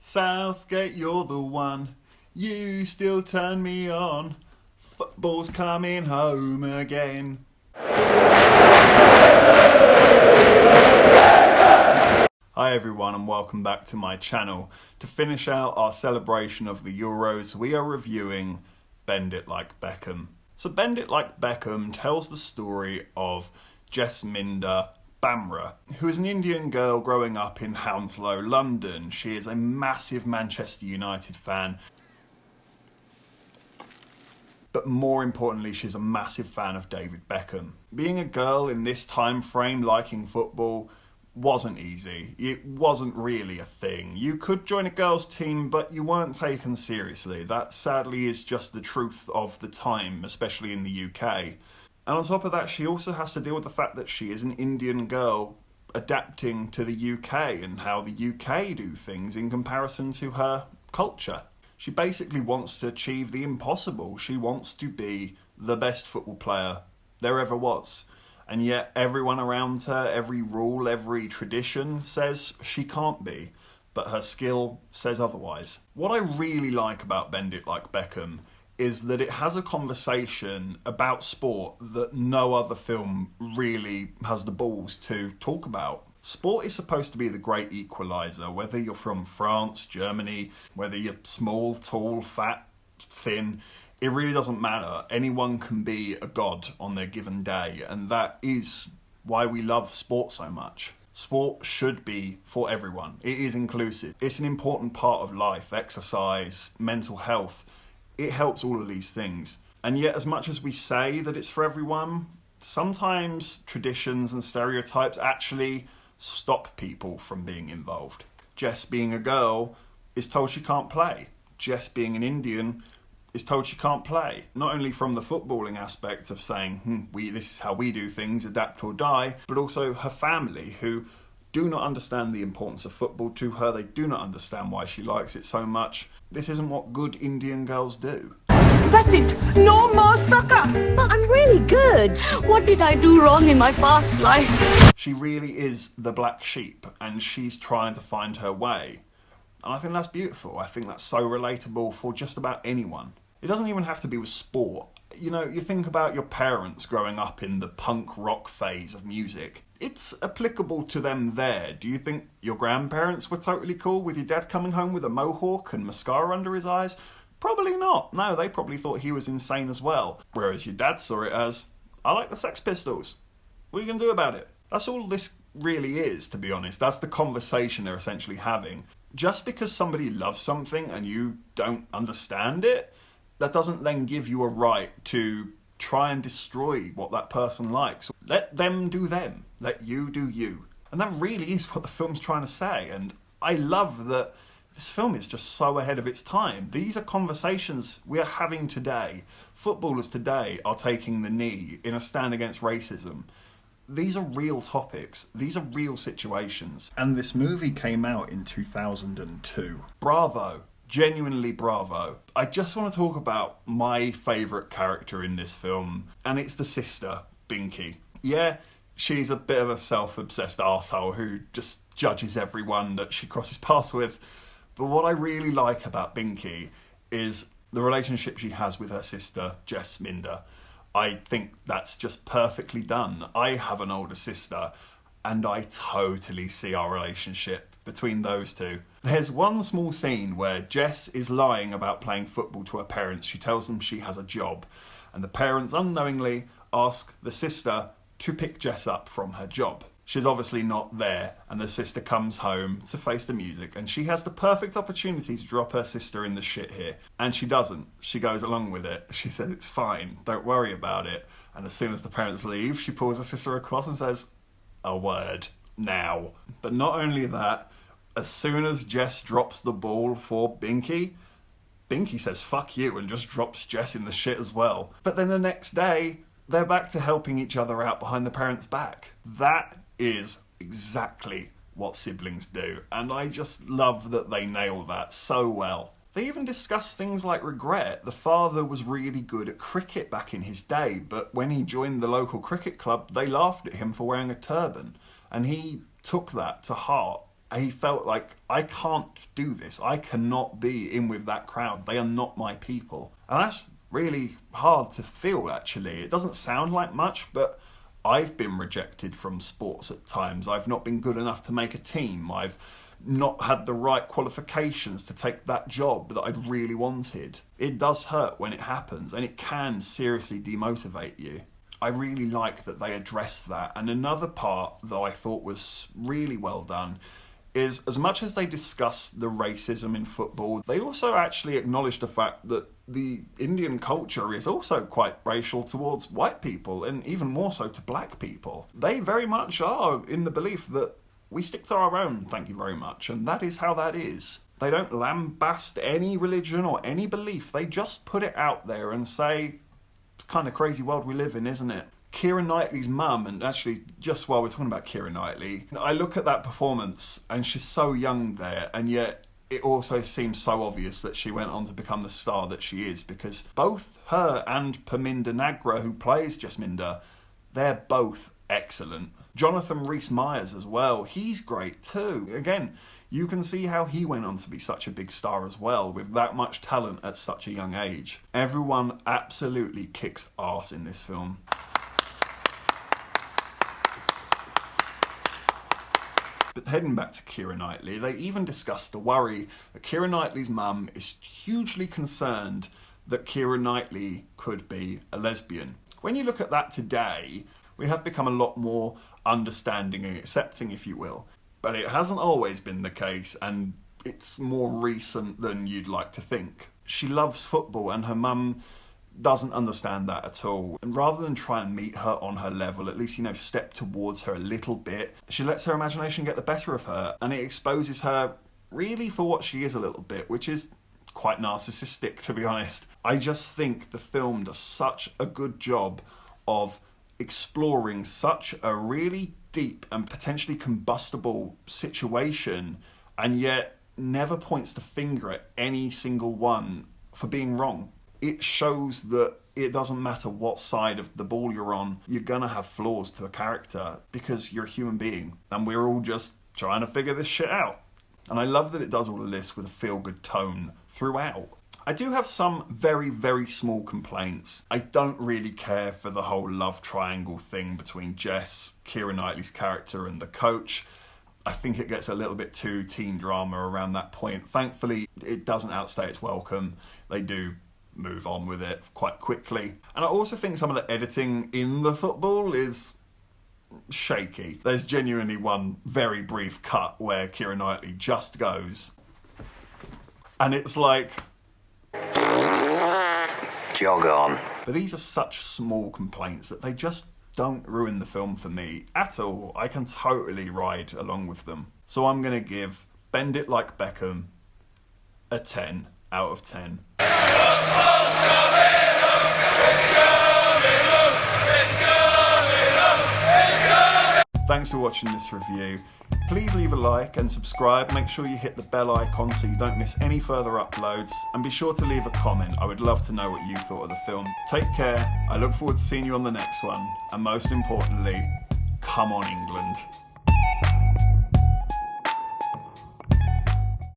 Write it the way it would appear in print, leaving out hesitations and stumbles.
Southgate, you're the one. You still turn me on. Football's coming home again. Hi everyone and welcome back to my channel. To finish out our celebration of the Euros, we are reviewing Bend It Like Beckham. So Bend It Like Beckham tells the story of Jasminda Bamra, who is an Indian girl growing up in Hounslow, London. She is a massive Manchester United fan, but more importantly, she's a massive fan of David Beckham. Being a girl in this time frame liking football wasn't easy. It wasn't really a thing. You could join a girls' team, but you weren't taken seriously. That sadly is just the truth of the time, especially in the UK. And on top of that, she also has to deal with the fact that she is an Indian girl adapting to the UK and how the UK do things in comparison to her culture. She basically wants to achieve the impossible. She wants to be the best football player there ever was. And yet everyone around her, every rule, every tradition says she can't be, but her skill says otherwise. What I really like about Bend It Like Beckham is that it has a conversation about sport that no other film really has the balls to talk about. Sport is supposed to be the great equaliser, whether you're from France, Germany, whether you're small, tall, fat, thin, it really doesn't matter. Anyone can be a god on their given day, and that is why we love sport so much. Sport should be for everyone. It is inclusive. It's an important part of life, exercise, mental health. It helps all of these things. And yet, as much as we say that it's for everyone, sometimes traditions and stereotypes actually stop people from being involved. Jess, being a girl, is told she can't play. Jess, being an Indian, is told she can't play. Not only from the footballing aspect of saying, this is how we do things, adapt or die, but also her family, who do not understand the importance of football to her. They do not understand why she likes it so much. This isn't what good Indian girls do. That's it. No more soccer. But I'm really good. What did I do wrong in my past life? She really is the black sheep, and she's trying to find her way. And I think that's beautiful. I think that's so relatable for just about anyone. It doesn't even have to be with sport. You know, you think about your parents growing up in the punk rock phase of music. It's applicable to them there. Do you think your grandparents were totally cool with your dad coming home with a mohawk and mascara under his eyes? Probably not. No, they probably thought he was insane as well. Whereas your dad saw it as, I like the Sex Pistols. What are you going to do about it? That's all this really is, to be honest. That's the conversation they're essentially having. Just because somebody loves something and you don't understand it, that doesn't then give you a right to try and destroy what that person likes. Let them do them. Let you do you. And that really is what the film's trying to say. And I love that this film is just so ahead of its time. These are conversations we are having today. Footballers today are taking the knee in a stand against racism. These are real topics. These are real situations. And this movie came out in 2002. Bravo. Genuinely bravo. I just want to talk about my favourite character in this film, and it's the sister, Binky. Yeah, she's a bit of a self-obsessed arsehole who just judges everyone that she crosses paths with. But what I really like about Binky is the relationship she has with her sister, Jasminda. I think that's just perfectly done. I have an older sister, and I totally see our relationship between those two. There's one small scene where Jess is lying about playing football to her parents. She tells them she has a job, and the parents unknowingly ask the sister to pick Jess up from her job. She's obviously not there, and the sister comes home to face the music, and she has the perfect opportunity to drop her sister in the shit here. And she doesn't. She goes along with it. She says, it's fine, don't worry about it. And as soon as the parents leave, she pulls her sister across and says, a word, now. But not only that, as soon as Jess drops the ball for Binky, Binky says fuck you and just drops Jess in the shit as well. But then the next day, they're back to helping each other out behind the parents' back. That is exactly what siblings do, and I just love that they nail that so well. They even discuss things like regret. The father was really good at cricket back in his day, but when he joined the local cricket club, they laughed at him for wearing a turban, and he took that to heart He felt like, I can't do this. I cannot be in with that crowd. They are not my people. And that's really hard to feel, actually. It doesn't sound like much, but I've been rejected from sports at times. I've not been good enough to make a team. I've not had the right qualifications to take that job that I'd really wanted. It does hurt when it happens, and it can seriously demotivate you. I really like that they addressed that. And another part that I thought was really well done is, as much as they discuss the racism in football, they also actually acknowledge the fact that the Indian culture is also quite racial towards white people, and even more so to black people. They very much are in the belief that we stick to our own, thank you very much, and that is how that is. They don't lambast any religion or any belief, they just put it out there and say, it's kind of crazy world we live in, isn't it? Keira Knightley's mum, and actually just while we're talking about Keira Knightley, I look at that performance and she's so young there, and yet it also seems so obvious that she went on to become the star that she is, because both her and Parminda Nagra, who plays Jasminda, they're both excellent. Jonathan Rhys-Meyers as well, he's great too. Again, you can see how he went on to be such a big star as well, with that much talent at such a young age. Everyone absolutely kicks arse in this film. But heading back to Keira Knightley, they even discussed the worry that Keira Knightley's mum is hugely concerned that Keira Knightley could be a lesbian. When you look at that today, we have become a lot more understanding and accepting, if you will. But it hasn't always been the case, and it's more recent than you'd like to think. She loves football, and her mum doesn't understand that at all. And rather than try and meet her on her level, at least, step towards her a little bit, she lets her imagination get the better of her, and it exposes her really for what she is a little bit, which is quite narcissistic, to be honest. I just think the film does such a good job of exploring such a really deep and potentially combustible situation, and yet never points the finger at any single one for being wrong. It shows that it doesn't matter what side of the ball you're on, you're gonna have flaws to a character because you're a human being, and we're all just trying to figure this shit out. And I love that it does all of this with a feel-good tone throughout. I do have some very, very small complaints. I don't really care for the whole love triangle thing between Jess, Keira Knightley's character, and the coach. I think it gets a little bit too teen drama around that point. Thankfully, it doesn't outstay its welcome. They do move on with it quite quickly. And I also think some of the editing in the football is shaky. There's genuinely one very brief cut where Keira Knightley just goes, and it's like, jog on. But these are such small complaints that they just don't ruin the film for me at all. I can totally ride along with them. So I'm gonna give Bend It Like Beckham a 10 out of 10. Thanks for watching this review. Please leave a like and subscribe. Make sure you hit the bell icon so you don't miss any further uploads. And be sure to leave a comment. I would love to know what you thought of the film. Take care. I look forward to seeing you on the next one. And most importantly, come on, England.